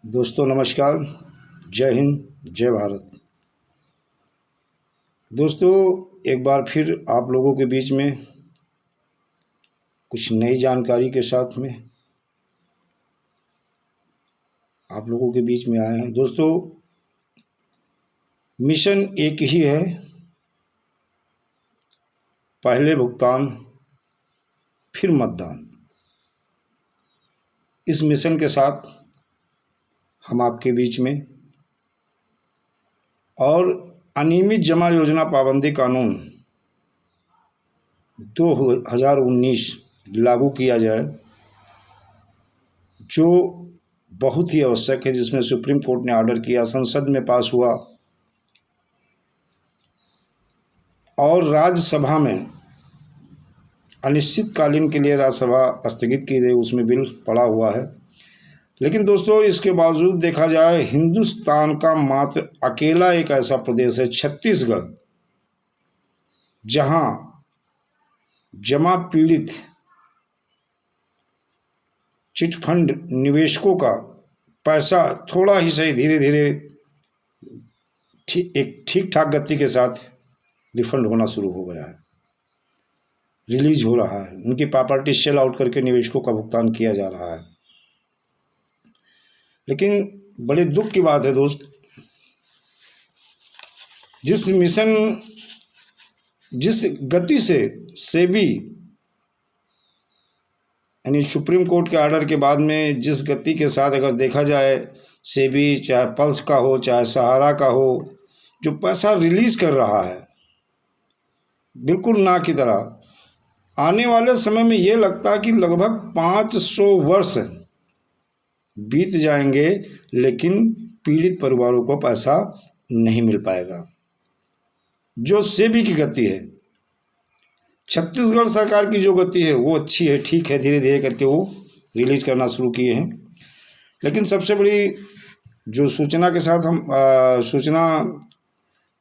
दोस्तों नमस्कार, जय हिंद, जय भारत। दोस्तों एक बार फिर आप लोगों के बीच में कुछ नई जानकारी के साथ में आप लोगों के बीच में आए हैं। दोस्तों मिशन एक ही है, पहले भुगतान फिर मतदान। इस मिशन के साथ हम आपके बीच में और अनियमित जमा योजना पाबंदी कानून 2019 लागू किया जाए, जो बहुत ही आवश्यक है, जिसमें सुप्रीम कोर्ट ने ऑर्डर किया, संसद में पास हुआ और राज्यसभा में अनिश्चितकालीन के लिए राज्यसभा स्थगित की गई, उसमें बिल पड़ा हुआ है। लेकिन दोस्तों इसके बावजूद देखा जाए, हिंदुस्तान का मात्र अकेला एक ऐसा प्रदेश है, छत्तीसगढ़, जहां जमा पीड़ित चिटफंड निवेशकों का पैसा थोड़ा ही सही धीरे धीरे एक ठीक ठाक गति के साथ रिफंड होना शुरू हो गया है, रिलीज हो रहा है। उनकी प्रॉपर्टी सेल आउट करके निवेशकों का भुगतान किया जा रहा है। लेकिन बड़े दुख की बात है दोस्त, जिस गति से सेबी यानी सुप्रीम कोर्ट के ऑर्डर के बाद में जिस गति के साथ अगर देखा जाए, सेबी चाहे पल्स का हो चाहे सहारा का हो, जो पैसा रिलीज कर रहा है बिल्कुल ना की तरह, आने वाले समय में ये लगता है कि लगभग 500 वर्ष बीत जाएंगे, लेकिन पीड़ित परिवारों को पैसा नहीं मिल पाएगा। जो सेबी की गति है, छत्तीसगढ़ सरकार की जो गति है वो अच्छी है, ठीक है, धीरे धीरे करके वो रिलीज करना शुरू किए हैं। लेकिन सबसे बड़ी जो सूचना के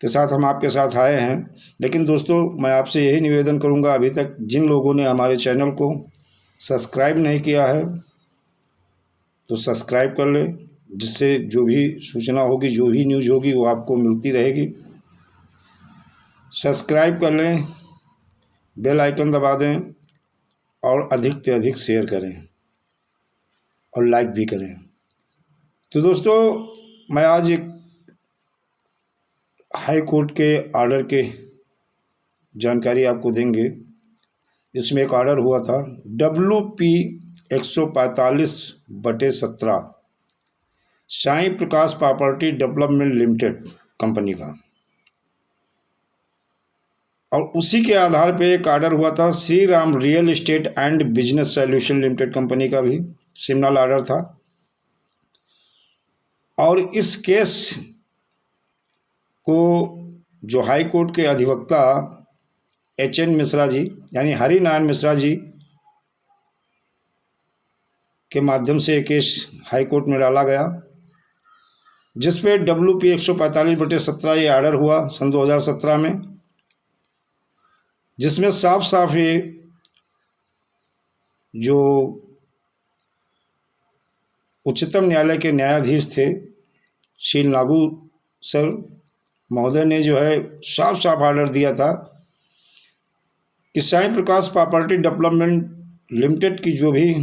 साथ हम आपके साथ आए हैं। लेकिन दोस्तों मैं आपसे यही निवेदन करूंगा, अभी तक जिन लोगों ने हमारे चैनल को सब्सक्राइब नहीं किया है तो सब्सक्राइब कर लें, जिससे जो भी सूचना होगी, जो भी न्यूज़ होगी वो आपको मिलती रहेगी। सब्सक्राइब कर लें, बेल आइकन दबा दें और अधिक से अधिक शेयर करें और लाइक भी करें। तो दोस्तों मैं आज एक हाई कोर्ट के ऑर्डर के जानकारी आपको देंगे। इसमें एक ऑर्डर हुआ था WP 145/17 साई प्रकाश प्रॉपर्टी डेवलपमेंट लिमिटेड कंपनी का, और उसी के आधार पे एक ऑर्डर हुआ था Shri Ram real estate and business solution limited company का, भी सिमिलर ऑर्डर था। और इस केस को जो हाई कोर्ट के अधिवक्ता HN मिश्रा जी यानी हरिनारायण मिश्रा जी के माध्यम से एक केस हाई कोर्ट में डाला गया, जिसपे WP 145/17 ये ऑर्डर हुआ सन 2017 में, जिसमें साफ साफ ये जो उच्चतम न्यायालय के न्यायाधीश थे श्री नागू सर महोदय ने जो है साफ साफ ऑर्डर दिया था कि साई प्रकाश प्रॉपर्टी डेवलपमेंट लिमिटेड की जो भी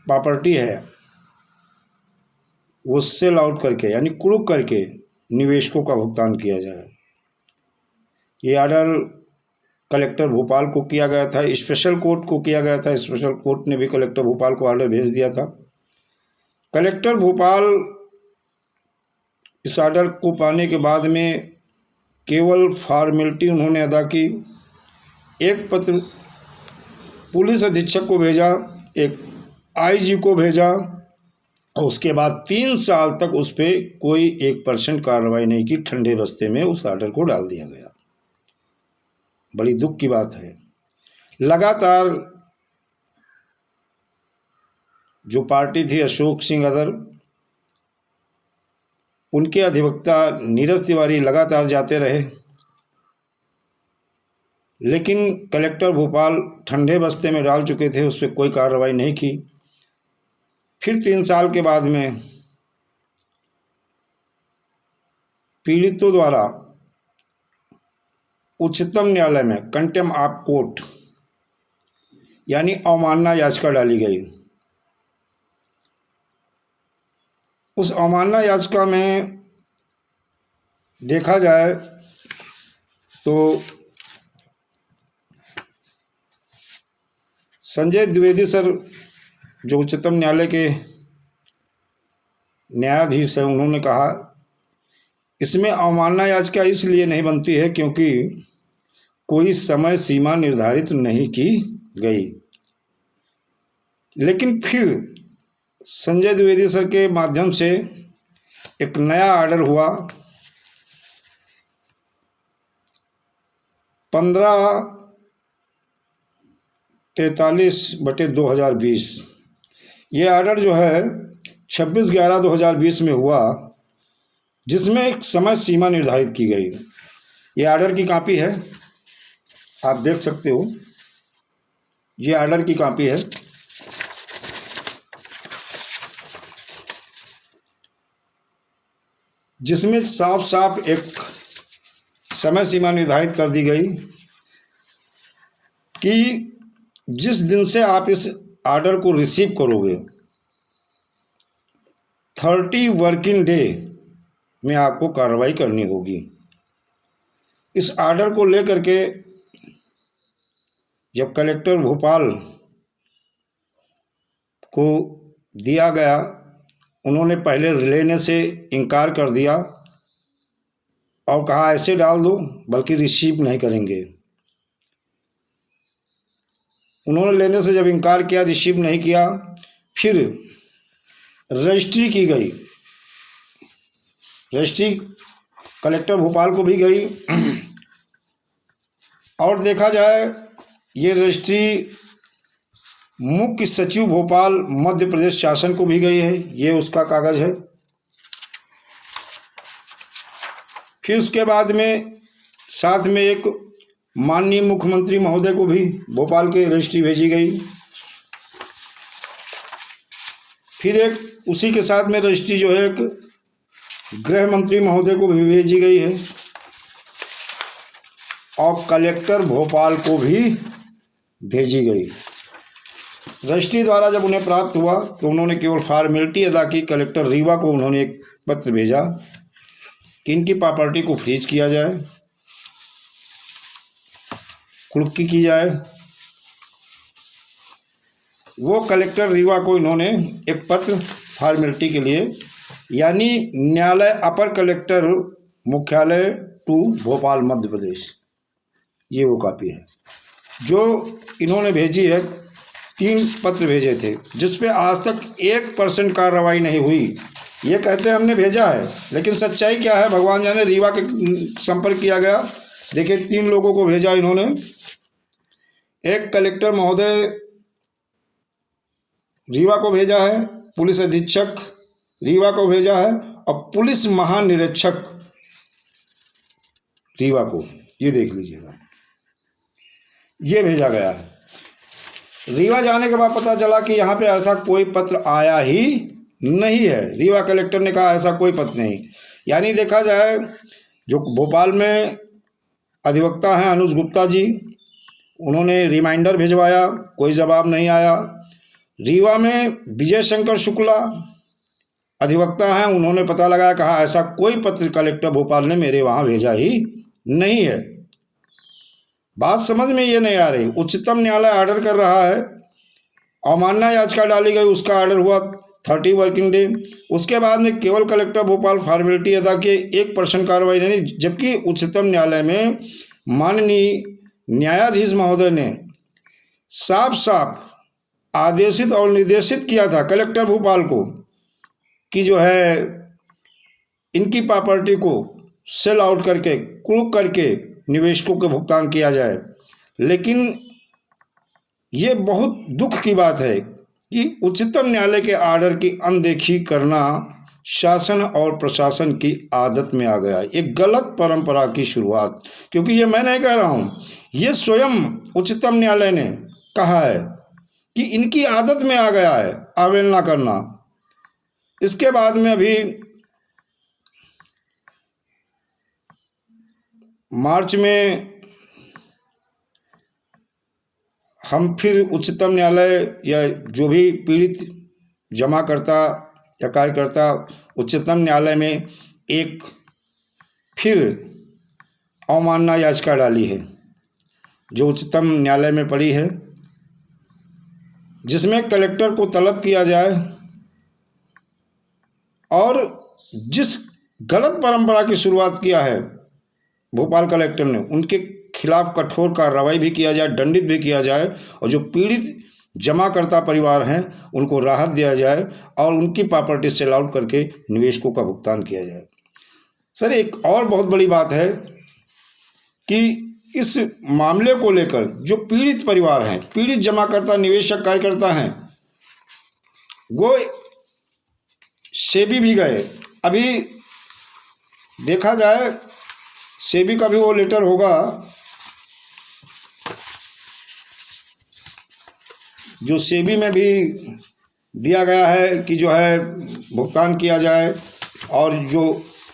प्रॉपर्टी है वो सेल आउट करके यानी कुर्क करके निवेशकों का भुगतान किया जाए। ये ऑर्डर कलेक्टर भोपाल को किया गया था, स्पेशल कोर्ट को किया गया था। स्पेशल कोर्ट ने भी कलेक्टर भोपाल को ऑर्डर भेज दिया था। कलेक्टर भोपाल इस ऑर्डर को पाने के बाद में केवल फॉर्मेलिटी उन्होंने अदा की, एक पत्र पुलिस अधीक्षक को भेजा, एक IG को भेजा, और उसके बाद 3 साल तक उस पर कोई 1% कार्रवाई नहीं की, ठंडे बस्ते में उस ऑर्डर को डाल दिया गया। बड़ी दुख की बात है। लगातार जो पार्टी थी अशोक सिंह अदर, उनके अधिवक्ता नीरज तिवारी लगातार जाते रहे, लेकिन कलेक्टर भोपाल ठंडे बस्ते में डाल चुके थे, उस पर कोई कार्रवाई नहीं की। फिर 3 साल के बाद में पीड़ितों द्वारा उच्चतम न्यायालय में कंटेम्प्ट ऑफ कोर्ट यानी अवमानना याचिका डाली गई। उस अवमानना याचिका में देखा जाए तो संजय द्विवेदी सर जो उच्चतम न्यायालय के न्यायाधीश हैं, उन्होंने कहा इसमें अवमानना याचिका इसलिए नहीं बनती है क्योंकि कोई समय सीमा निर्धारित नहीं की गई। लेकिन फिर संजय द्विवेदी सर के माध्यम से एक नया ऑर्डर हुआ 1543/2020। ये ऑर्डर जो है 26/11/2020 में हुआ, जिसमें एक समय सीमा निर्धारित की गई। ये ऑर्डर की कॉपी है, आप देख सकते हो, ये ऑर्डर की कॉपी है। जिसमें साफ साफ एक समय सीमा निर्धारित कर दी गई कि जिस दिन से आप इस ऑर्डर को रिसीव करोगे 30 वर्किंग डे में आपको कार्रवाई करनी होगी। इस ऑर्डर को लेकर के जब कलेक्टर भोपाल को दिया गया, उन्होंने पहले लेने से इनकार कर दिया और कहा ऐसे डाल दो, बल्कि रिसीव नहीं करेंगे। उन्होंने लेने से जब इनकार किया, रिसीव नहीं किया, फिर रजिस्ट्री की गई। रजिस्ट्री कलेक्टर भोपाल को भी गई और देखा जाए ये रजिस्ट्री मुख्य सचिव भोपाल मध्य प्रदेश शासन को भी गई है। ये उसका कागज है। फिर उसके बाद में साथ में एक माननीय मुख्यमंत्री महोदय को भी भोपाल के रजिस्ट्री भेजी गई। फिर एक उसी के साथ में रजिस्ट्री जो है एक गृह मंत्री महोदय को भी भेजी गई है और कलेक्टर भोपाल को भी भेजी गई। रजिस्ट्री द्वारा जब उन्हें प्राप्त हुआ तो उन्होंने केवल फॉर्मेलिटी अदा की। कलेक्टर रीवा को उन्होंने एक पत्र भेजा कि इनकी प्रॉपर्टी को फ्रीज किया जाए, कुर्की की जाए। वो कलेक्टर रीवा को इन्होंने एक पत्र फॉर्मेलिटी के लिए, यानी न्यायालय अपर कलेक्टर मुख्यालय टू भोपाल मध्य प्रदेश, ये वो कॉपी है जो इन्होंने भेजी है। 3 पत्र भेजे थे जिस पे आज तक 1% कार्रवाई नहीं हुई। ये कहते हैं हमने भेजा है, लेकिन सच्चाई क्या है भगवान जाने। रीवा के संपर्क किया गया, देखिए 3 लोगों को भेजा इन्होंने। एक कलेक्टर महोदय रीवा को भेजा है, पुलिस अधीक्षक रीवा को भेजा है और पुलिस महानिरीक्षक रीवा को, ये देख लीजिएगा, ये भेजा गया है। रीवा जाने के बाद पता चला कि यहाँ पे ऐसा कोई पत्र आया ही नहीं है। रीवा कलेक्टर ने कहा ऐसा कोई पत्र नहीं। यानी देखा जाए जो भोपाल में अधिवक्ता हैं अनुज गुप्ता जी, उन्होंने रिमाइंडर भिजवाया, कोई जवाब नहीं आया। रीवा में विजय शंकर शुक्ला अधिवक्ता हैं, उन्होंने पता लगाया, कहा ऐसा कोई पत्र कलेक्टर भोपाल ने मेरे वहाँ भेजा ही नहीं है। बात समझ में ये नहीं आ रही। उच्चतम न्यायालय ऑर्डर कर रहा है, अवमानना याचिका डाली गई, उसका ऑर्डर हुआ 30 वर्किंग डे। उसके बाद में केवल कलेक्टर भोपाल फॉर्मेलिटी अदा किए, 1% कार्रवाई नहीं। जबकि उच्चतम न्यायालय में माननीय न्यायाधीश महोदय ने साफ साफ आदेशित और निर्देशित किया था कलेक्टर भोपाल को कि जो है इनकी प्रॉपर्टी को सेल आउट करके, कुर्क करके निवेशकों को भुगतान किया जाए। लेकिन ये बहुत दुख की बात है कि उच्चतम न्यायालय के ऑर्डर की अनदेखी करना शासन और प्रशासन की आदत में आ गया। एक गलत परंपरा की शुरुआत, क्योंकि ये मैं नहीं कह रहा हूँ, ये स्वयं उच्चतम न्यायालय ने कहा है कि इनकी आदत में आ गया है अवहेलना करना। इसके बाद में अभी मार्च में हम फिर उच्चतम न्यायालय या जो भी पीड़ित जमाकर्ता या कार्यकर्ता उच्चतम न्यायालय में एक फिर अवमानना याचिका डाली है, जो उच्चतम न्यायालय में पड़ी है, जिसमें कलेक्टर को तलब किया जाए और जिस गलत परंपरा की शुरुआत किया है भोपाल कलेक्टर ने, उनके खिलाफ कठोर कार्रवाई भी किया जाए, दंडित भी किया जाए, और जो पीड़ित जमाकर्ता परिवार हैं उनको राहत दिया जाए और उनकी प्रॉपर्टी सेल आउट करके निवेशकों का भुगतान किया जाए। सर, एक और बहुत बड़ी बात है कि इस मामले को लेकर जो पीड़ित परिवार हैं, पीड़ित जमाकर्ता, निवेशक, कार्यकर्ता हैं, वो सेबी भी गए। अभी देखा जाए सेबी का भी वो लेटर होगा जो सेबी में भी दिया गया है कि जो है भुगतान किया जाए। और जो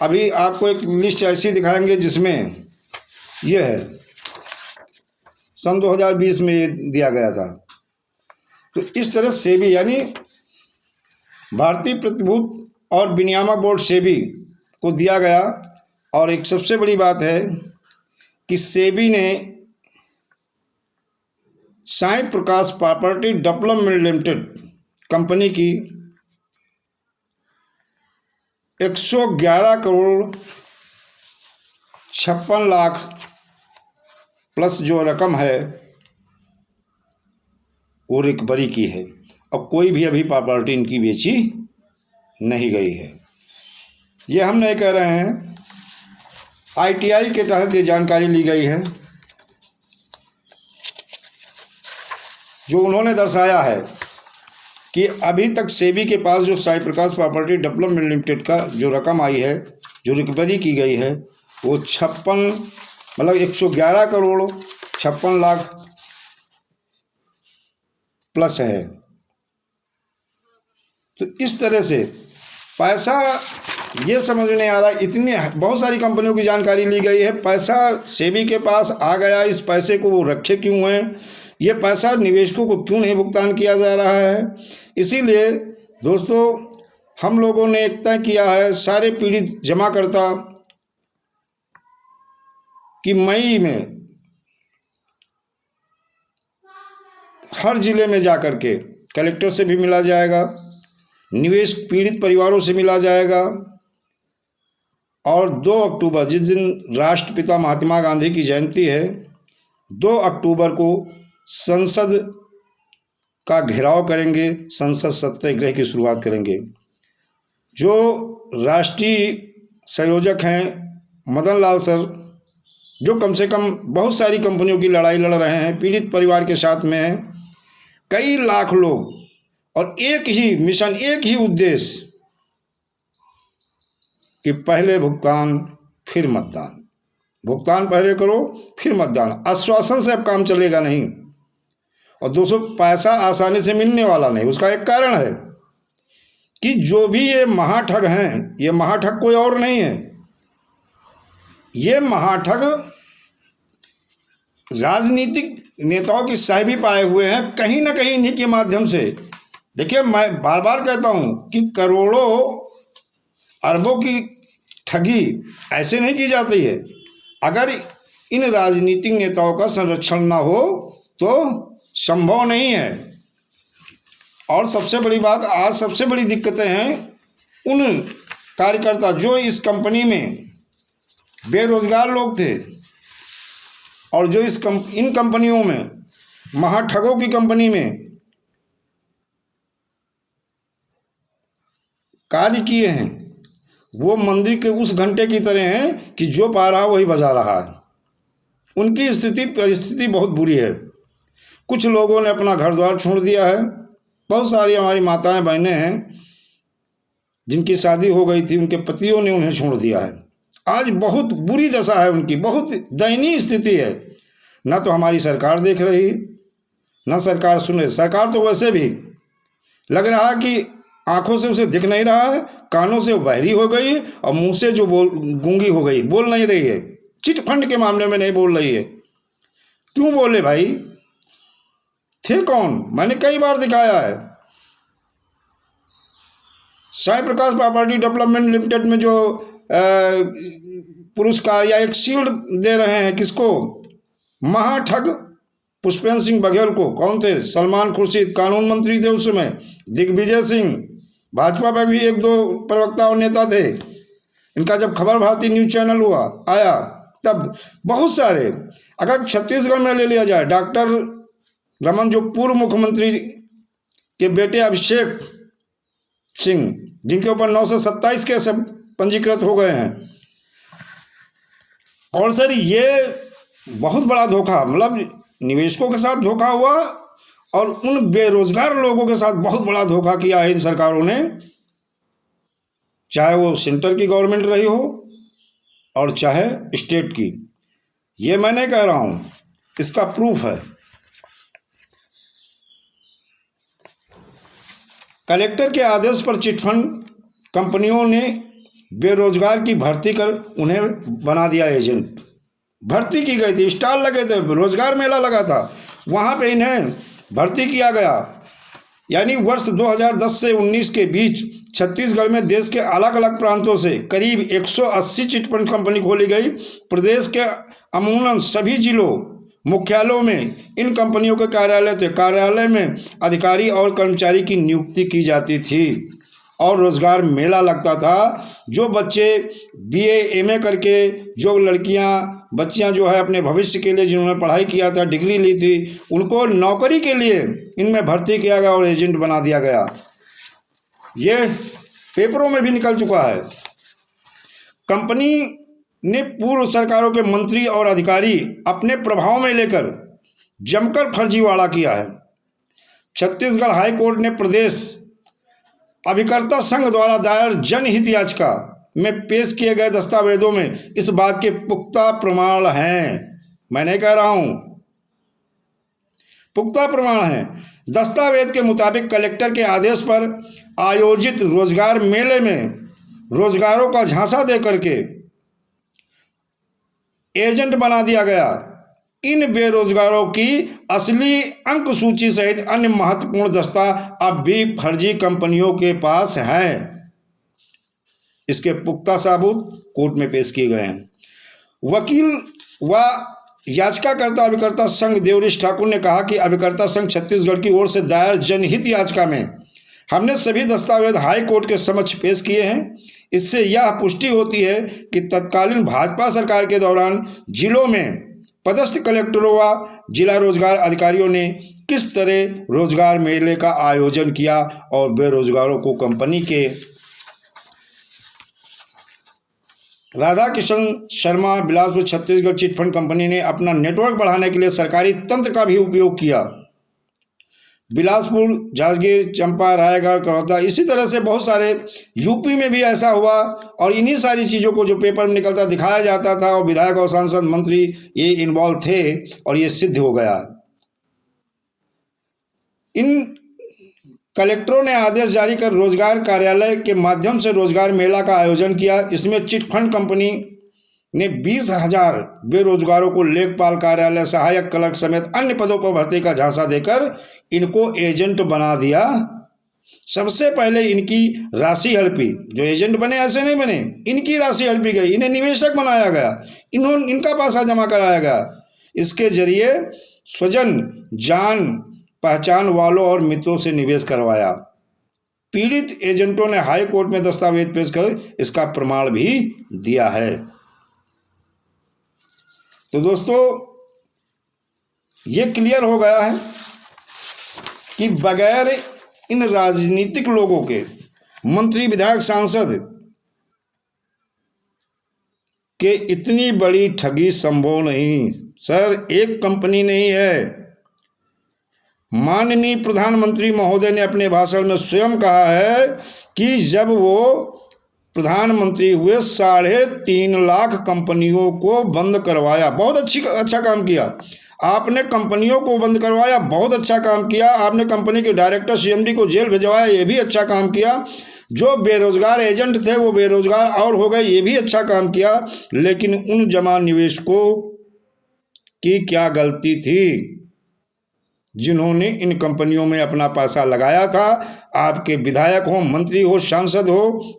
अभी आपको एक लिस्ट ऐसी दिखाएंगे जिसमें ये है, सन 2020 में ये दिया गया था। तो इस तरह सेबी यानी भारतीय प्रतिभूति और विनियामक बोर्ड सेबी को दिया गया। और एक सबसे बड़ी बात है कि सेबी ने साई प्रकाश प्रॉपर्टी डेवलपमेंट लिमिटेड कंपनी की 111 करोड़ 56 लाख प्लस जो रकम है वो रिकवरी की है, और कोई भी अभी प्रॉपर्टी इनकी बेची नहीं गई है। ये हम नहीं कह रहे हैं, आईटीआई के तहत ये जानकारी ली गई है। जो उन्होंने दर्शाया है कि अभी तक सेबी के पास जो साई प्रकाश प्रॉपर्टी डेवलपमेंट लिमिटेड का जो रकम आई है, जो रिकवरी की गई है, वो 111 करोड़ 56 लाख प्लस है। तो इस तरह से पैसा, ये समझ नहीं आ रहा, इतनी बहुत सारी कंपनियों की जानकारी ली गई है, पैसा सेबी के पास आ गया, इस पैसे को वो रखे क्यों हैं, ये पैसा निवेशकों को क्यों नहीं भुगतान किया जा रहा है। इसीलिए दोस्तों, हम लोगों ने एक तय किया है सारे पीड़ित जमाकर्ता कि मई में हर जिले में जाकर के कलेक्टर से भी मिला जाएगा, निवेश पीड़ित परिवारों से मिला जाएगा, और 2 अक्टूबर जिस दिन राष्ट्रपिता महात्मा गांधी की जयंती है, 2 अक्टूबर को संसद का घेराव करेंगे, संसद सत्याग्रह की शुरुआत करेंगे। जो राष्ट्रीय संयोजक हैं मदन लाल सर, जो कम से कम बहुत सारी कंपनियों की लड़ाई लड़ रहे हैं, पीड़ित परिवार के साथ में हैं, कई लाख लोग, और एक ही मिशन, एक ही उद्देश्य कि पहले भुगतान फिर मतदान, भुगतान पहले करो फिर मतदान। आश्वासन से अब काम चलेगा नहीं। और दोस्तों, पैसा आसानी से मिलने वाला नहीं। उसका एक कारण है कि जो भी ये महाठग हैं, ये महाठग कोई और नहीं है, ये महाठग राजनीतिक नेताओं की साहिबी पाए हुए हैं कहीं ना कहीं इन्हीं के माध्यम से। देखिए, मैं बार बार कहता हूं कि करोड़ों अरबों की ठगी ऐसे नहीं की जाती है। अगर इन राजनीतिक नेताओं का संरक्षण ना हो तो संभव नहीं है। और सबसे बड़ी बात, आज सबसे बड़ी दिक्कतें हैं उन कार्यकर्ता जो इस कंपनी में बेरोजगार लोग थे, और जो इन कंपनियों में, महाठगों की कंपनी में कार्य किए हैं, वो मंदिर के उस घंटे की तरह हैं कि जो पा रहा वही बजा रहा है। उनकी परिस्थिति बहुत बुरी है। कुछ लोगों ने अपना घर द्वार छोड़ दिया है। बहुत सारी हमारी माताएं बहनें हैं जिनकी शादी हो गई थी, उनके पतियों ने उन्हें छोड़ दिया है। आज बहुत बुरी दशा है उनकी, बहुत दयनीय स्थिति है। ना तो हमारी सरकार देख रही, ना सरकार सुन रही। सरकार तो वैसे भी लग रहा है कि आंखों से उसे दिख नहीं रहा है, कानों से बहरी हो गई और मुंह से जो गूंगी हो गई, बोल नहीं रही है। चिट फंड के मामले में नहीं बोल रही है। क्यों बोले भाई? थे कौन? मैंने कई बार दिखाया है। साई प्रकाश प्रॉपर्टी डेवलपमेंट लिमिटेड में जो पुरस्कार या एक शील्ड दे रहे हैं, किसको? महाठग पुष्पेंद्र सिंह बघेल को। कौन थे? सलमान खुर्शीद कानून मंत्री थे उस समय, दिग्विजय सिंह, भाजपा में भी एक दो प्रवक्ता और नेता थे। इनका जब खबर भारती न्यूज चैनल हुआ आया तब बहुत सारे, अगर छत्तीसगढ़ में ले लिया जाए, डॉक्टर रमन जो पूर्व मुख्यमंत्री के बेटे अभिषेक सिंह, जिनके ऊपर 927 केस पंजीकृत हो गए हैं। और सर ये बहुत बड़ा धोखा, मतलब निवेशकों के साथ धोखा हुआ और उन बेरोजगार लोगों के साथ बहुत बड़ा धोखा किया है इन सरकारों ने, चाहे वो सेंटर की गवर्नमेंट रही हो और चाहे स्टेट की। ये मैं नहीं कह रहा हूं, इसका प्रूफ है। कलेक्टर के आदेश पर चिटफंड कंपनियों ने बेरोजगार की भर्ती कर उन्हें बना दिया एजेंट। भर्ती की गई थी, स्टॉल लगे थे, रोजगार मेला लगा था, वहां पे इन्हें भर्ती किया गया। यानी वर्ष 2010 से 19 के बीच छत्तीसगढ़ में देश के अलग अलग प्रांतों से करीब 180 चिटफंड कंपनी खोली गई। प्रदेश के अमूमन सभी जिलों मुख्यालयों में इन कंपनियों के कार्यालय थे। कार्यालय में अधिकारी और कर्मचारी की नियुक्ति की जाती थी और रोजगार मेला लगता था। जो बच्चे BA MA करके, जो बच्चियां जो है अपने भविष्य के लिए जिन्होंने पढ़ाई किया था, डिग्री ली थी, उनको नौकरी के लिए इनमें भर्ती किया गया और एजेंट बना दिया गया। ये पेपरों में भी निकल चुका है। कंपनी ने पूर्व सरकारों के मंत्री और अधिकारी अपने प्रभाव में लेकर जमकर फर्जीवाड़ा किया है। छत्तीसगढ़ हाई कोर्ट ने प्रदेश अभिकर्ता संघ द्वारा दायर जनहित याचिका में पेश किए गए दस्तावेजों में इस बात के पुख्ता प्रमाण हैं। मैं नहीं कह रहा हूं, पुख्ता प्रमाण हैं। दस्तावेज के मुताबिक कलेक्टर के आदेश पर आयोजित रोजगार मेले में रोजगारों का झांसा दे करके एजेंट बना दिया गया। इन बेरोजगारों की असली अंक सूची सहित अन्य महत्वपूर्ण दस्ता अब भी फर्जी कंपनियों के पास हैं। इसके पुख्ता सबूत कोर्ट में पेश किए गए हैं। वकील व याचिकाकर्ता अभिकर्ता संघ देवरीश ठाकुर ने कहा कि अभिकर्ता संघ छत्तीसगढ़ की ओर से दायर जनहित याचिका में हमने सभी दस्तावेज हाई कोर्ट के समक्ष पेश किए हैं। इससे यह पुष्टि होती है कि तत्कालीन भाजपा सरकार के दौरान जिलों में पदस्थ कलेक्टरों व जिला रोजगार अधिकारियों ने किस तरह रोजगार मेले का आयोजन किया और बेरोजगारों को कंपनी के राधा किशन शर्मा बिलासपुर छत्तीसगढ़ चिटफंड कंपनी ने अपना नेटवर्क बढ़ाने के लिए सरकारी तंत्र का भी उपयोग किया। बिलासपुर, जांजगीर, चंपा, रायगढ़, करौता, इसी तरह से बहुत सारे यूपी में भी ऐसा हुआ और इन्हीं सारी चीज़ों को जो पेपर में निकलता दिखाया जाता था और विधायक और सांसद मंत्री ये इन्वॉल्व थे और ये सिद्ध हो गया। इन कलेक्टरों ने आदेश जारी कर रोजगार कार्यालय के माध्यम से रोजगार मेला का आयोजन किया। इसमें चिटफंड कंपनी ने 20,000 बेरोजगारों को लेखपाल कार्यालय, सहायक क्लर्क समेत अन्य पदों पर भर्ती का झांसा देकर इनको एजेंट बना दिया। सबसे पहले इनकी राशि हड़पी। जो एजेंट बने ऐसे नहीं बने, इनकी राशि हड़पी गई, इन्हें निवेशक बनाया गया, इनका पैसा जमा कराया गया। इसके जरिए स्वजन, जान पहचान वालों और मित्रों से निवेश करवाया। पीड़ित एजेंटों ने हाई कोर्ट में दस्तावेज पेश कर इसका प्रमाण भी दिया है। तो दोस्तों ये क्लियर हो गया है कि बगैर इन राजनीतिक लोगों के, मंत्री, विधायक, सांसद के इतनी बड़ी ठगी संभव नहीं। सर एक कंपनी नहीं है। माननीय प्रधानमंत्री महोदय ने अपने भाषण में स्वयं कहा है कि जब वो प्रधानमंत्री हुए 3.5 लाख कंपनियों को बंद करवाया। बहुत अच्छा काम किया आपने, कंपनियों को बंद करवाया, बहुत अच्छा काम किया आपने। कंपनी के डायरेक्टर CMD को जेल भिजवाया, ये भी अच्छा काम किया। जो बेरोजगार एजेंट थे वो बेरोजगार और हो गए, ये भी अच्छा काम किया। लेकिन उन जमा निवेशकों की क्या गलती थी जिन्होंने इन कंपनियों में अपना पैसा लगाया था? आपके विधायक हो, मंत्री हो, सांसद हो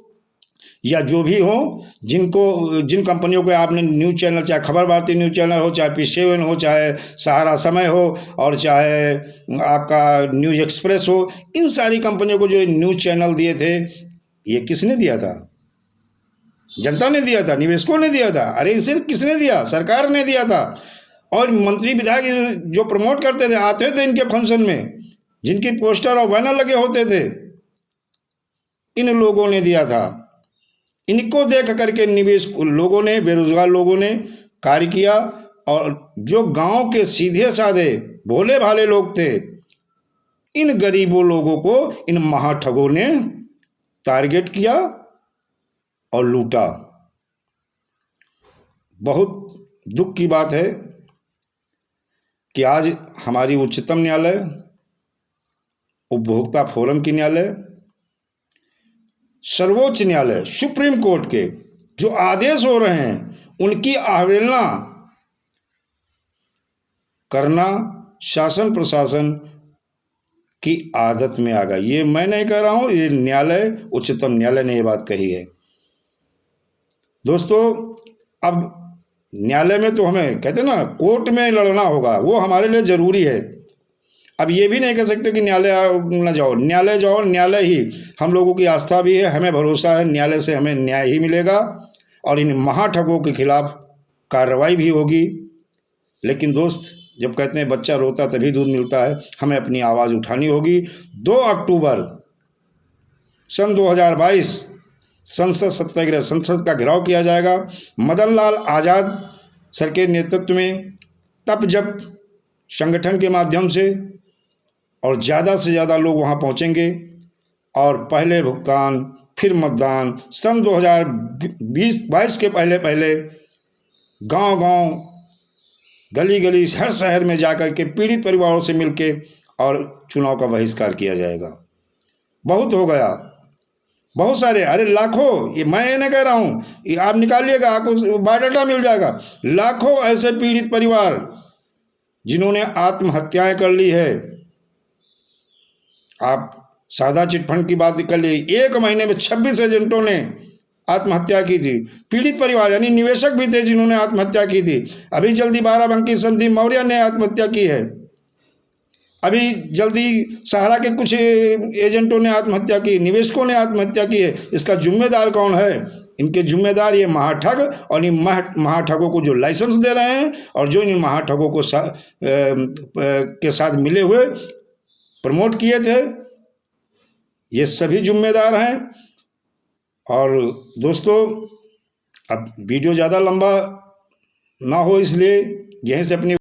या जो भी हो, जिन कंपनियों के आपने न्यूज़ चैनल, चाहे खबर भारती न्यूज़ चैनल हो, चाहे P7 हो, चाहे सहारा समय हो, और चाहे आपका न्यूज़ एक्सप्रेस हो, इन सारी कंपनियों को जो न्यूज़ चैनल दिए थे, ये किसने दिया था? जनता ने दिया था, निवेशकों ने दिया था। अरे इसे किसने दिया? सरकार ने दिया था। और मंत्री विधायक जो प्रमोट करते थे, आते थे इनके फंक्शन में, जिनकी पोस्टर और बैनर लगे होते थे, इन लोगों ने दिया था। इनको देख करके निवेश लोगों ने, बेरोजगार लोगों ने कार्य किया। और जो गांव के सीधे साधे भोले भाले लोग थे, इन गरीबों लोगों को इन महाठगों ने टारगेट किया और लूटा। बहुत दुख की बात है कि आज हमारी उच्चतम न्यायालय, उपभोक्ता फोरम की न्यायालय, सर्वोच्च न्यायालय, सुप्रीम कोर्ट के जो आदेश हो रहे हैं, उनकी अवहेलना करना शासन प्रशासन की आदत में आ गई। ये मैं नहीं कह रहा हूं, ये न्यायालय, उच्चतम न्यायालय ने ये बात कही है। दोस्तों, अब न्यायालय में तो हमें कहते हैं ना, कोर्ट में लड़ना होगा, वो हमारे लिए ज़रूरी है। अब ये भी नहीं कह सकते कि न्यायालय न जाओ। न्यायालय जाओ, न्यायालय ही हम लोगों की आस्था भी है, हमें भरोसा है न्यायालय से हमें न्याय ही मिलेगा और इन महाठगों के खिलाफ कार्रवाई भी होगी। लेकिन दोस्त, जब कहते हैं बच्चा रोता तभी दूध मिलता है, हमें अपनी आवाज़ उठानी होगी। 2 अक्टूबर सन 2022 संसद सत्याग्रह, संसद का घेराव किया जाएगा मदन लाल आज़ाद सर के नेतृत्व में। तब जब संगठन के माध्यम से और ज़्यादा से ज़्यादा लोग वहाँ पहुँचेंगे और पहले भुगतान फिर मतदान, सन 2022 के पहले गांव-गांव, गली-गली, हर शहर में जाकर के पीड़ित परिवारों से मिलके और चुनाव का बहिष्कार किया जाएगा। बहुत हो गया, बहुत सारे, अरे लाखों, ये मैं ये नहीं कह रहा हूँ, ये आप निकालिएगा, आपको बायोडाटा मिल जाएगा। लाखों ऐसे पीड़ित परिवार जिन्होंने आत्महत्याएं कर ली है। आप सादा चिटफंड की बात कर लीजिए, 1 महीने में 26 एजेंटों ने आत्महत्या की थी। पीड़ित परिवार यानी निवेशक भी थे जिन्होंने आत्महत्या की थी। अभी जल्दी बाराबंकी संदीप मौर्य ने आत्महत्या की है। अभी जल्दी सहारा के कुछ एजेंटों ने आत्महत्या की, निवेशकों ने आत्महत्या की है। इसका जिम्मेदार कौन है? इनके जिम्मेदार ये महाठग और इन महाठगों को जो लाइसेंस दे रहे हैं और जो इन महाठगों को के साथ मिले हुए प्रमोट किए थे, ये सभी जिम्मेदार हैं। और दोस्तों, अब वीडियो ज़्यादा लंबा ना हो इसलिए यहीं से अपनी